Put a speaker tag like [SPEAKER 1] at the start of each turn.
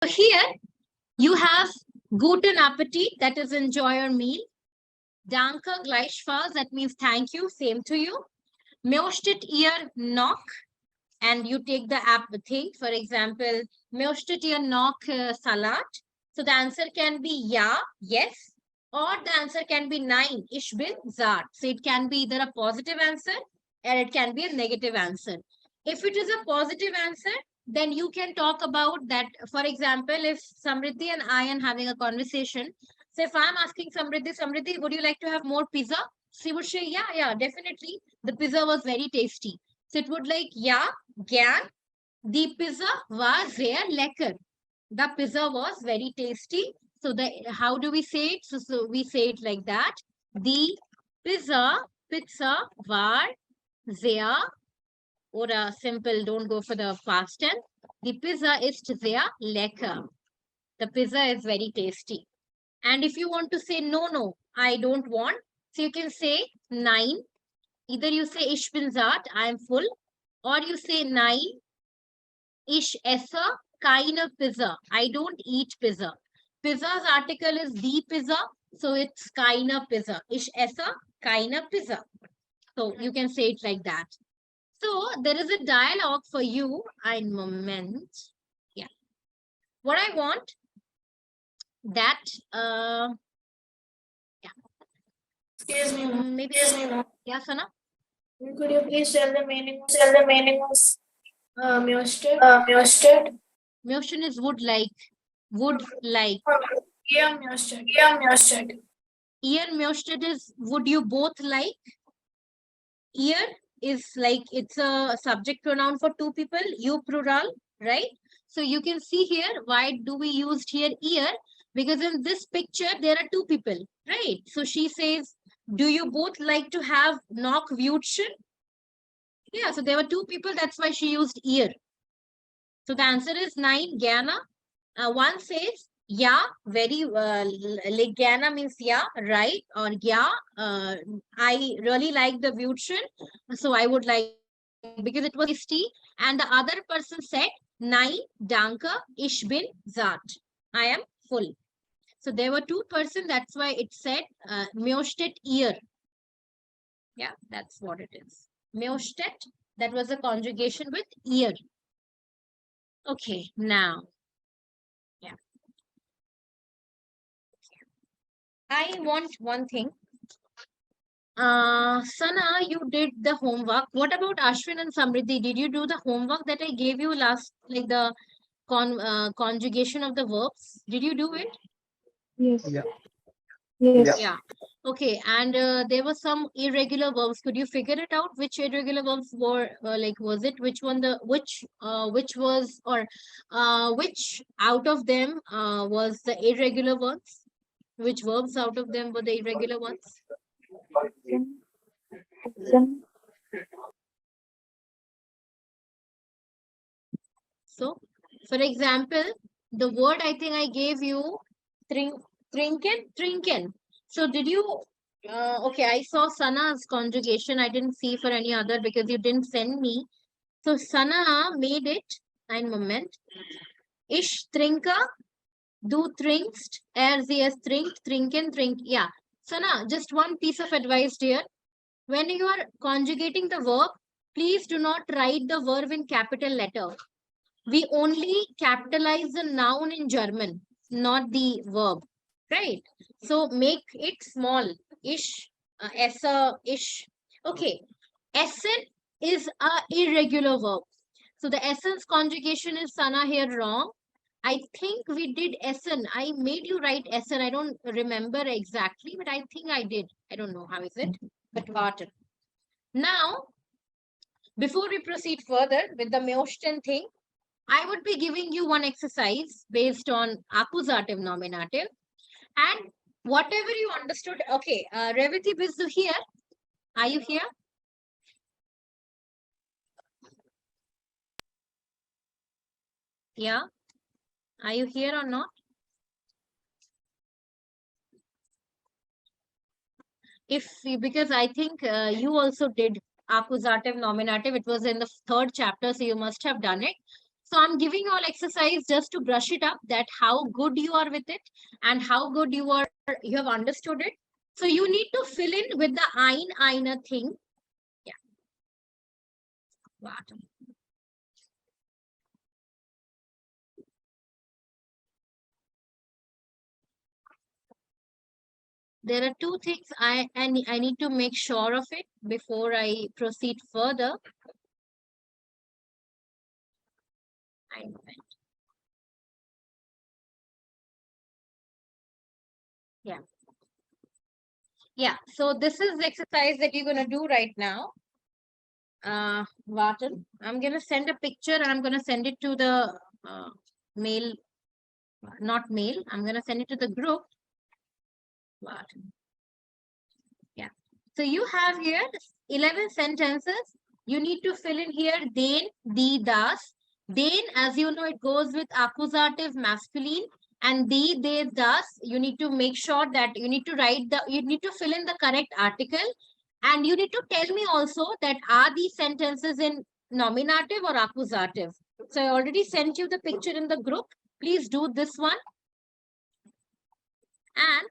[SPEAKER 1] So here you have guten Appetit, that is enjoy your meal. Danke gleichfalls, that means thank you, same to you. Möchtet ihr noch? And you take the app thing, for example, möchtet ihr noch Salat? So the answer can be ja, yes, or the answer can be nein, ich bin satt. So it can be either a positive answer or it can be a negative answer. If it is a positive answer, then you can talk about that. For example, if Samriddhi and I am having a conversation, so if I'm asking Samriddhi, would you like to have more pizza? She would say, yeah, definitely. The pizza was very tasty. So it would like, yeah, gern. The pizza was sehr lecker. The pizza was very tasty. So how do we say it? So we say it like that. The pizza war sehr, or a simple, don't go for the past tense. The pizza ist sehr lecker. The pizza is very tasty. And if you want to say no, I don't want, so you can say nein. Either you say ich bin satt, I am full, or you say nein, ich esse keine Pizza. I don't eat pizza. Pizza's article is the pizza, so it's keine Pizza. Ich esse keine Pizza. So you can say it like that. So there is a dialogue for you. Ein Moment. Yeah. What I want that yeah.
[SPEAKER 2] Excuse me.
[SPEAKER 1] Maybe yeah, Sana.
[SPEAKER 2] Could you please tell the meaning of Mjösted?
[SPEAKER 1] Motion is would like. Would like.
[SPEAKER 2] Yeah, Mjösted.
[SPEAKER 1] Ear Mjösted is would you both like? Ear is like it's a subject pronoun for two people, you plural, right? So you can see here, why do we use here ear? Because in this picture, there are two people, right? So she says, do you both like to have noch Wütchen? Yeah, so there were two people, that's why she used ear. So the answer is 9, Gyana. One says, yeah, very, like Gyana means yeah, right? Or yeah, I really like the Wütchen. So I would like, because it was tasty. And the other person said, Nein, danke, ich bin satt. I am full. So there were two persons, that's why it said, Möchtet ihr. Yeah, that's what it is. Möchtet, that was a conjugation with ear. Okay, now. Yeah. I want one thing. Sana, you did the homework. What about Ashwin and Samriddhi? Did you do the homework that I gave you last, like the conjugation of the verbs? Did you do it?
[SPEAKER 3] Yes.
[SPEAKER 4] Yeah.
[SPEAKER 3] Yes.
[SPEAKER 1] Yeah. Okay. And there were some irregular verbs. Could you figure it out? Which irregular verbs were like? Was it which one which was or which out of them was the irregular ones? Which verbs out of them were the irregular ones? So, for example, the word I think I gave you, trinken. So did you, okay, I saw Sana's conjugation. I didn't see for any other because you didn't send me. So Sana made it. Ein Moment. Ich trinke, du trinkst, sie es trinkt, trinken, trink. Yeah. Sana, just one piece of advice here. When you are conjugating the verb, please do not write the verb in capital letter. We only capitalize the noun in German, not the verb, right? So make it small. Ish, essa, ish. Okay. Essen is a irregular verb. So the essence conjugation is Sana here wrong. I think we did Essen. I made you write Essen. I don't remember exactly, but I think I did. I don't know how is it, but what. Now, before we proceed further with the Meosten thing, I would be giving you one exercise based on accusative nominative, and whatever you understood. Okay, Revati Bizu here. Are you here? Yeah. Are you here or not? Because I think you also did accusative nominative. It was in the 3rd chapter, so you must have done it. So I'm giving you all exercise just to brush it up, that how good you are with it and how good you have understood it. So you need to fill in with the einer thing. Yeah. Warte. There are two things I need to make sure of it before I proceed further. Yeah. Yeah. So this is the exercise that you're going to do right now. Vartan, I'm going to send a picture and I'm going to send it to the mail, not mail. I'm going to send it to the group. Vartan. Yeah. So you have here 11 sentences. You need to fill in here den, di, das. Den, as you know, it goes with accusative masculine. And di, de, das, you need to make sure that you need to you need to fill in the correct article. And you need to tell me also that are these sentences in nominative or accusative. So I already sent you the picture in the group. Please do this one. And